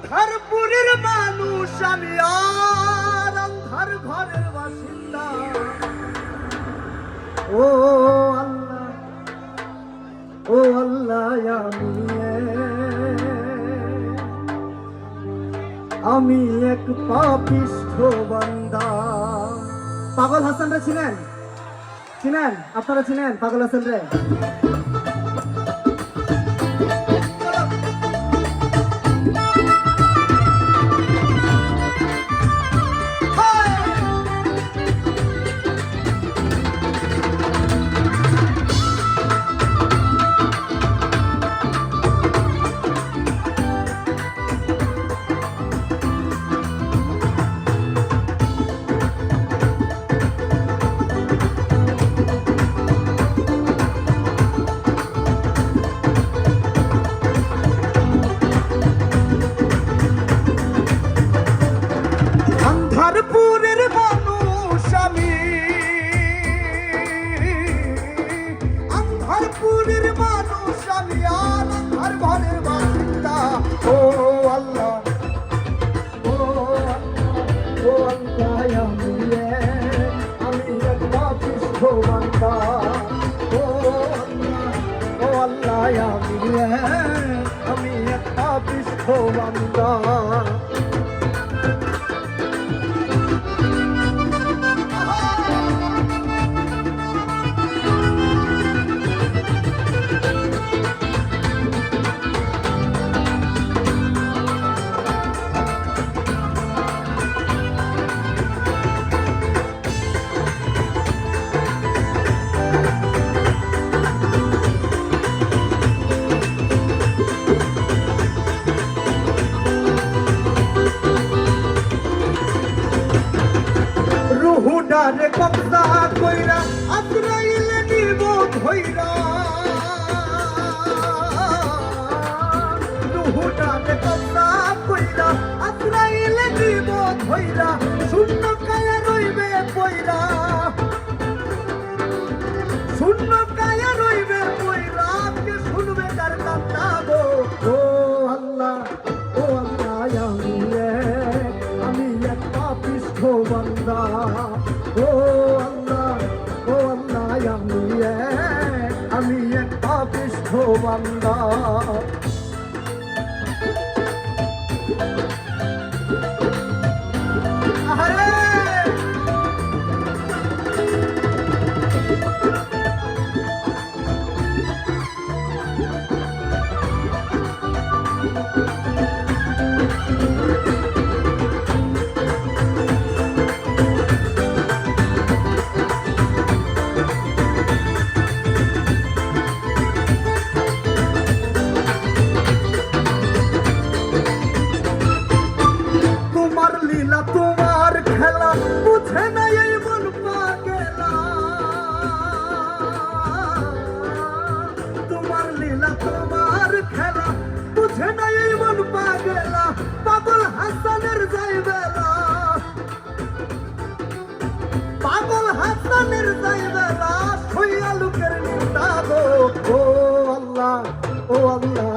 আন্ধারপুরের মানুষ আমি আর আন্ধার ঘরের বাসিন্দা। ও আল্লাহ, ও আল্লাহ, আমি এক পাপিষ্ঠ বান্দা। পাগল হাসান রে চিনেন? চিনেন? আপনারা চিনেন পাগল হাসান রে? আন্ধারপুরের মানুষ আমি, আন্ধারপুরের মানুষ আমি আর আন্ধার ঘরের বাসিন্দা। ও আল্লাহ, ও আল্লাহ, ও আল্লাহ, আমি এক পাপিষ্ঠ বান্দা। ও আল্লাহ, ও আল্লাহ, আমি এক পাপিষ্ঠ বান্দা। রুহুডারে কবজা কইরা আজরাইলে নিব ধইরা। রুহুডারে কবজা কইরা আজরাইলে নিব ধইরা। শূন্য কায়া রইবে পয়রা, শূন্য কায়া রইবে পয়রা। কে শুনবে তার কান্না গো? ও আল্লাহ, ও আল্লাহ, আমি এক পাপিষ্ঠ বান্দা। ও আল্লাহ, ও আল্লাহ, আমি এক পাপিষ্ঠ বান্দা। তোমার খেলা বুঝে না এই মন পাগেলা। তোমার লীলা তোমার খেলা বুঝে না এই মন পাগেলা। পাগল হাসানের যাইবেলা, পাগল হাসানের যাইবেলা। শুইয়া লোকের নিন্দা গো। ও আল্লাহ, ও আল্লাহ,